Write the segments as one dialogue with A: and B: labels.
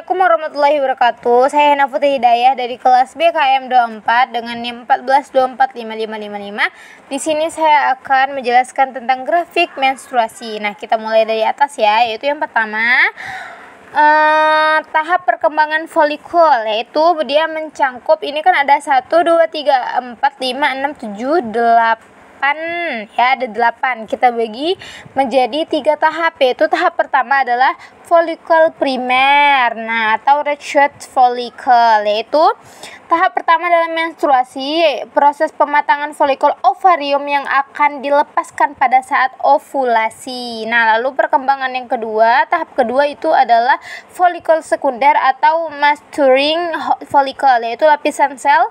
A: Assalamualaikum warahmatullahi wabarakatuh. Saya Hana Putri Hidayah dari kelas BKM 24 dengan NIM 14245555. Di sini saya akan menjelaskan tentang grafik menstruasi. Nah, kita mulai dari atas ya, yaitu yang pertama tahap perkembangan folikul, yaitu dia mencangkup, ini kan ada 1, 2, 3, 4, 5, 6, 7, 8 ya, ada 8. Kita bagi menjadi 3 tahap, yaitu tahap pertama adalah folikel primer, nah atau red shoot follicle, yaitu tahap pertama dalam menstruasi, proses pematangan folikel ovarium yang akan dilepaskan pada saat ovulasi. Nah, lalu perkembangan yang kedua, tahap kedua itu adalah folikel sekunder atau maturing follicle, yaitu lapisan sel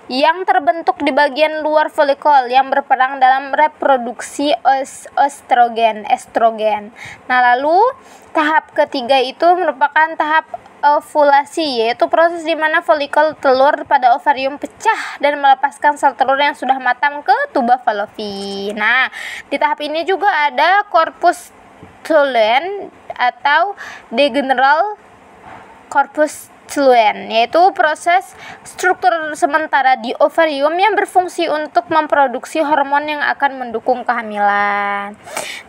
A: yang terbentuk di bagian luar folikel yang berperan dalam reproduksi estrogen. Nah, lalu tahap ketiga itu merupakan tahap ovulasi, yaitu proses di mana folikel telur pada ovarium pecah dan melepaskan sel telur yang sudah matang ke tuba fallopi. Nah, di tahap ini juga ada corpus luteum atau degeneral corpus luteum, yaitu proses struktur sementara di ovarium yang berfungsi untuk memproduksi hormon yang akan mendukung kehamilan.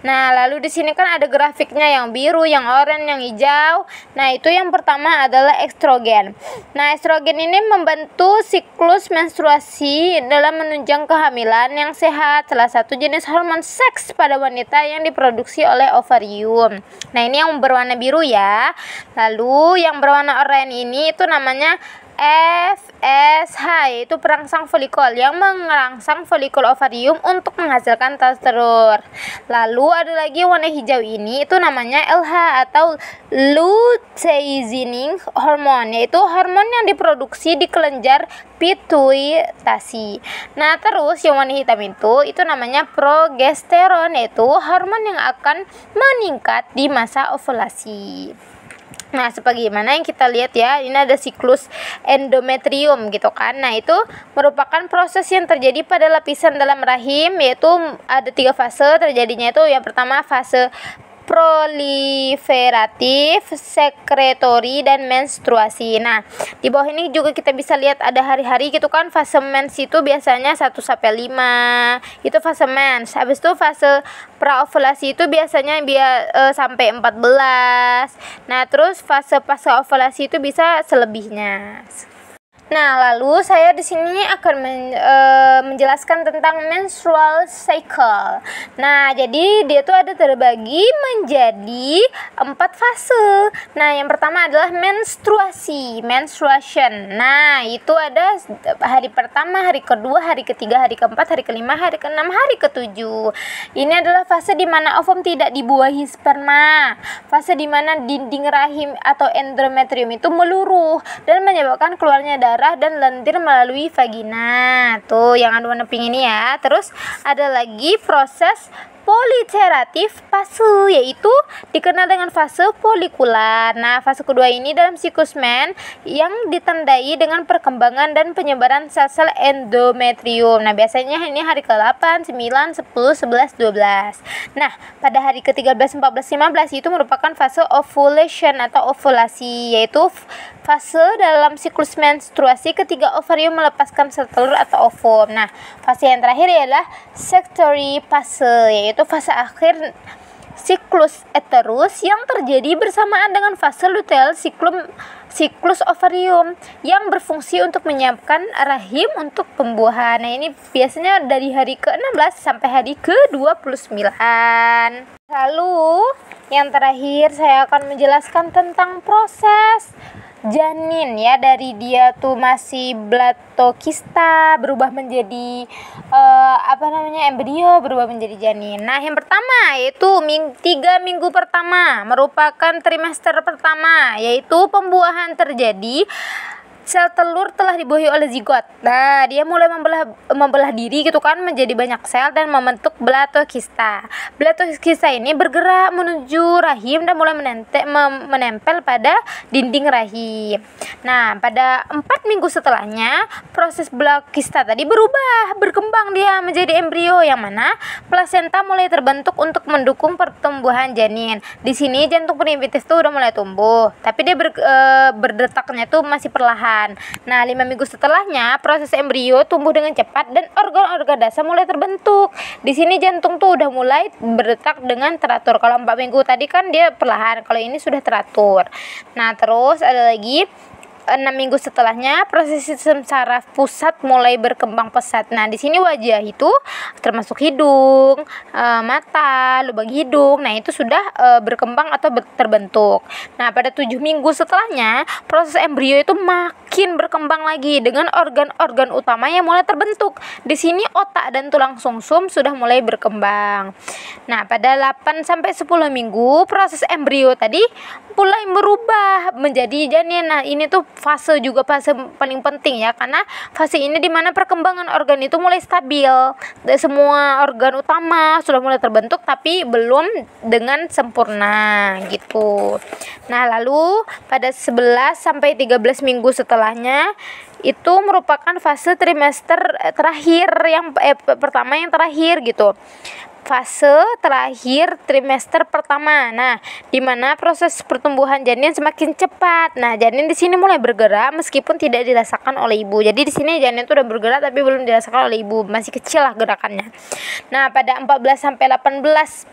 A: Nah, lalu di sini kan ada grafiknya, yang biru, yang oranye, yang hijau. Nah, itu yang pertama adalah estrogen. Nah, estrogen ini membantu siklus menstruasi dalam menunjang kehamilan yang sehat. Salah satu jenis hormon seks pada wanita yang diproduksi oleh ovarium. Nah, ini yang berwarna biru ya. Lalu yang berwarna oranye ini itu namanya FSH, yaitu perangsang folikul yang merangsang folikul ovarium untuk menghasilkan telur. Lalu ada lagi warna hijau ini, itu namanya LH atau luteinizing hormone, yaitu hormon yang diproduksi di kelenjar pituitasi. Nah, terus yang warna hitam itu namanya progesteron, yaitu hormon yang akan meningkat di masa ovulasi. Nah, sebagaimana yang kita lihat ya, ini ada siklus endometrium gitu kan. Nah, itu merupakan proses yang terjadi pada lapisan dalam rahim, yaitu ada 3 fase terjadinya. Itu yang pertama fase proliferatif, sekretori, dan menstruasi. Nah, di bawah ini juga kita bisa lihat ada hari-hari gitu kan. Fase mens itu biasanya 1-5, itu fase mens. Habis itu fase praovulasi itu biasanya sampai 14. Nah, terus fase pasca ovulasi itu bisa selebihnya. Nah, lalu saya di sini akan menjelaskan tentang menstrual cycle. Nah, jadi dia tuh ada terbagi menjadi 4 fase. Nah, yang pertama adalah menstruation. Nah, itu ada hari pertama, hari kedua, hari ketiga, hari keempat, hari kelima, hari keenam, hari ketujuh. Ini adalah fase di mana ovum tidak dibuahi sperma. Fase di mana dinding rahim atau endometrium itu meluruh dan menyebabkan keluarnya darah dan lendir melalui vagina. Tuh yang warna pink ini ya. Terus ada lagi proses politeratif fase, yaitu dikenal dengan fase folikular. Nah, fase kedua ini dalam siklus men yang ditandai dengan perkembangan dan penyebaran sel-sel endometrium. Nah, biasanya ini hari ke-8, 9, 10, 11, 12. Nah, pada hari ke-13, 14, 15 itu merupakan fase ovulation atau ovulasi, yaitu fase dalam siklus menstruasi ketika ovarium melepaskan sel telur atau ovum. Nah, fase yang terakhir adalah secondary fase, yaitu fase akhir siklus uterus yang terjadi bersamaan dengan fase luteal siklus ovarium yang berfungsi untuk menyiapkan rahim untuk pembuahan. Nah, ini biasanya dari hari ke-16 sampai hari ke-29. Lalu yang terakhir saya akan menjelaskan tentang proses janin ya, dari dia tuh masih blatokista berubah menjadi embrio, berubah menjadi janin. Nah, yang pertama yaitu 3 minggu pertama merupakan trimester pertama, yaitu pembuahan terjadi sel telur telah dibuahi oleh zigot. Nah, dia mulai membelah diri gitu kan menjadi banyak sel dan membentuk blatokista. Blatokista ini bergerak menuju rahim dan mulai menempel pada dinding rahim. Nah, pada 4 minggu setelahnya, proses blatokista tadi berkembang dia menjadi embrio yang mana plasenta mulai terbentuk untuk mendukung pertumbuhan janin. Di sini jantung primitif tuh udah mulai tumbuh, tapi dia berdetaknya tuh masih perlahan. Nah, 5 minggu setelahnya proses embrio tumbuh dengan cepat dan organ-organ dasar mulai terbentuk. Di sini jantung tuh udah mulai berdetak dengan teratur. Kalau 4 minggu tadi kan dia perlahan, kalau ini sudah teratur. Nah, terus ada lagi 6 minggu setelahnya proses sistem saraf pusat mulai berkembang pesat. Nah, di sini wajah itu termasuk hidung, mata, lubang hidung. Nah, itu sudah berkembang atau terbentuk. Nah, pada 7 minggu setelahnya proses embrio itu makin berkembang lagi dengan organ-organ utama yang mulai terbentuk. Di sini otak dan tulang sumsum sudah mulai berkembang. Nah, pada 8 sampai 10 minggu proses embrio tadi mulai berubah menjadi janin. Nah, ini tuh fase paling penting ya, karena fase ini dimana perkembangan organ itu mulai stabil. Semua organ utama sudah mulai terbentuk tapi belum dengan sempurna gitu. Nah, lalu pada 11 sampai 13 minggu setelahnya itu merupakan fase trimester terakhir yang pertama yang terakhir gitu. Fase terakhir trimester pertama. Nah, di mana proses pertumbuhan janin semakin cepat. Nah, janin di sini mulai bergerak meskipun tidak dirasakan oleh ibu. Jadi di sini janin itu udah bergerak tapi belum dirasakan oleh ibu, masih kecil lah gerakannya. Nah, pada 14 sampai 18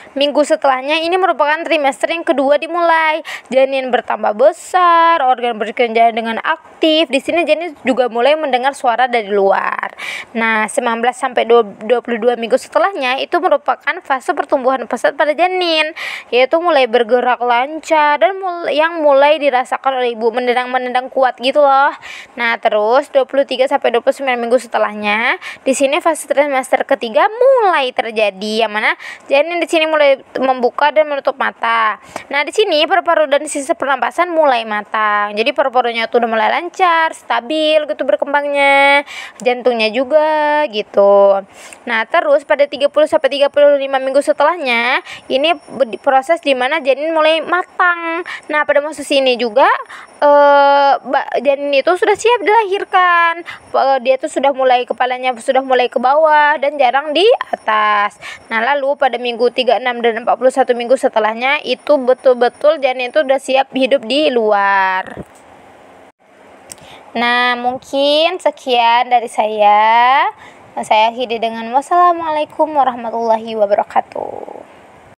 A: minggu setelahnya ini merupakan trimester yang kedua dimulai. Janin bertambah besar, organ bekerja dengan aktif. Di sini janin juga mulai mendengar suara dari luar. Nah, 19 sampai 22 minggu setelahnya itu merupakan fase pertumbuhan pesat pada janin, yaitu mulai bergerak lancar dan yang mulai dirasakan oleh ibu, menendang kuat gitu loh. Nah, terus 23 sampai 29 minggu setelahnya, di sini fase trimester ketiga mulai terjadi, yang mana janin di sini mulai membuka dan menutup mata. Nah, di sini paru-paru dan sistem pernapasan mulai matang. Jadi paru-parunya tuh udah mulai lancar, stabil gitu berkembangnya. Jantungnya juga gitu. Nah, terus pada 30 sampai 35 minggu setelahnya, ini proses di mana janin mulai matang. Nah, pada masa ini juga janin itu sudah siap dilahirkan. Dia tuh kepalanya sudah mulai ke bawah dan jarang di atas. Nah, lalu pada minggu 36 dan 41 minggu setelahnya itu betul-betul janin itu udah siap hidup di luar. Nah, mungkin sekian dari saya. Saya akhiri dengan wassalamualaikum warahmatullahi wabarakatuh.